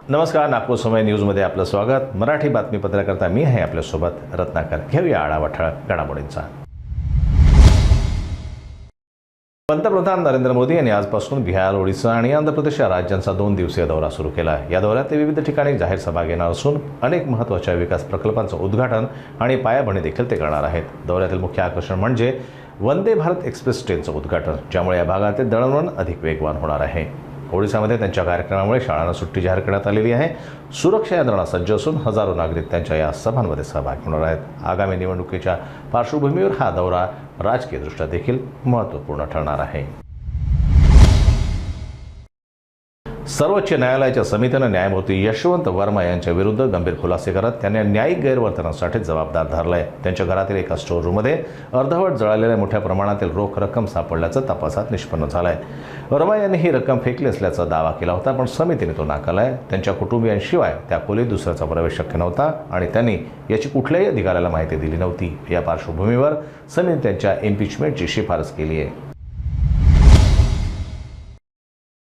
नमस्कार, नागपूर समय न्यूजमध्ये आपलं स्वागत। मराठी बातमीपत्राकरता मी आहे आपल्यासोबत रत्नाकर। घेऊया आढावा ठळक घडामोडींचा। पंतप्रधान नरेंद्र मोदी यांनी आजपासून बिहार, ओडिशा आणि आंध्र प्रदेश या राज्यांचा 2 दिवसीय दौरा सुरू केला आहे। या दौऱ्यात ते विविध ठिकाणी जाहीर सभा घेणार असून अनेक महत्त्वाच्या विकास प्रकल्पांचं उद्घाटन आणि पायाभरणी देखील ते करणार आहेत। दौऱ्यातील मुख्य आकर्षण म्हणजे वंदे भारत एक्सप्रेस ट्रेनचं उद्घाटन, ज्यामुळे या भागातील दळणवळण अधिक वेगवान होणार आहे। ओडिशामध्ये त्यांच्या कार्यक्रमामुळे शाळांना सुट्टी जाहीर करण्यात आलेली आहे। सुरक्षा यंत्रणा सज्ज असून हजारो नागरिक त्यांच्या या सभांमध्ये सहभागी होणार आहेत। आगामी निवडणुकीच्या पार्श्वभूमीवर हा दौरा राजकीयदृष्ट्या देखील महत्त्वपूर्ण ठरणार आहे। सर्वोच्च न्यायालयाच्या समितीने न्यायमूर्ती यशवंत वर्मा यांच्या विरुद्ध गंभीर खुलासे करत त्यांना न्यायिक गैरवर्तनासाठी जबाबदार धरलाय। त्यांच्या घरातील एका स्टोअर रूममध्ये अर्धवट जळालेल्या मोठ्या प्रमाणातील रोख रक्कम सापडल्याचं तपासात निष्पन्न झालंय। वर्मा यांनी ही रक्कम फेकली असल्याचा दावा केला होता, पण समितीने तो नाकारलाय। त्यांच्या कुटुंबियांशिवाय त्या खोलीत दुसऱ्याचा प्रवेश शक्य नव्हता आणि त्यांनी याची कुठल्याही अधिकाऱ्याला माहिती दिली नव्हती। या पार्श्वभूमीवर समितीने त्यांच्या इम्पिचमेंटची शिफारस केली आहे।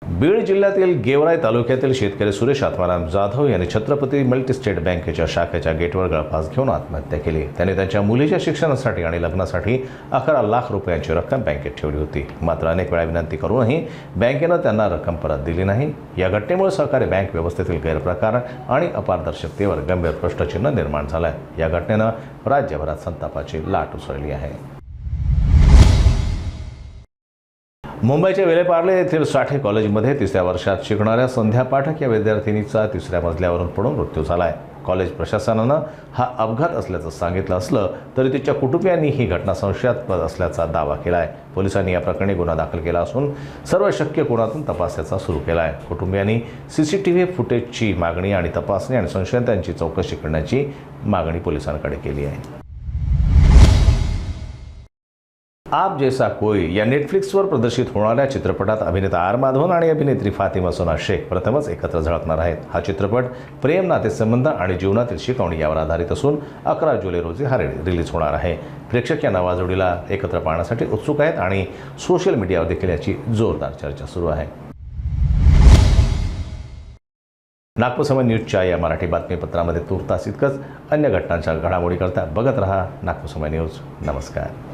बीड जिल्ह्यातील गेवराई तालुक्यातील शेतकरी सुरेश आत्माराम जाधव यांनी छत्रपती मल्टीस्टेट बँकेच्या शाखेच्या गेटवर गळफास घेऊन आत्महत्या केली। त्यांनी त्यांच्या मुलीच्या शिक्षणासाठी आणि लग्नासाठी 11 लाख रुपयांची रक्कम बँकेत ठेवली होती, मात्र अनेक वेळा विनंती करूनही बँकेनं त्यांना रक्कम परत दिली नाही। या घटनेमुळे सहकारी बँक व्यवस्थेतील गैरप्रकार आणि अपारदर्शकतेवर गंभीर प्रश्नचिन्ह निर्माण झालंय। या घटनेनं राज्यभरात संतापाची लाट उसळली आहे। मुंबईच्या वेलेपार्ले येथील साठे कॉलेजमध्ये 3ऱ्या वर्षात शिकणाऱ्या संध्या पाठक या विद्यार्थिनीचा 3ऱ्या मजल्यावरून पडून मृत्यू झालाय। कॉलेज प्रशासनानं हा अपघात असल्याचं सांगितलं असलं तरी तिच्या कुटुंबियांनी ही घटना संशयास्पद असल्याचा दावा केलाय। पोलिसांनी या प्रकरणी गुन्हा दाखल केला असून सर्व शक्य कोनातून तपासाचा सुरू केला आहे। कुटुंबियांनी सीसीटीव्ही फुटेजची मागणी आणि तपासणी आणि संशयितांची चौकशी करण्याची मागणी पोलिसांकडे केली आहे। आप जैसा कोई या नेटफ्लिक्सवर प्रदर्शित होणाऱ्या चित्रपटात अभिनेता आर माधवन आणि अभिनेत्री फातिमा सोना शेख प्रथमच एकत्र झळकणार आहेत। हा चित्रपट प्रेम, नातेसंबंध आणि जीवनातील शिकवणी यावर आधारित असून 11 जुलै रोजी हा रिलीज होणार आहे। प्रेक्षक या नवा जोडीला एकत्र पाहण्यासाठी उत्सुक आहेत आणि सोशल मीडियावर देखील याची जोरदार चर्चा सुरू आहे। नागपूर समय न्यूजच्या या मराठी बातमीपत्रामध्ये तुर्तास इतकंच। अन्य घटनांच्या घडामोडी करता बघत रहा नागपूर समय न्यूज। नमस्कार।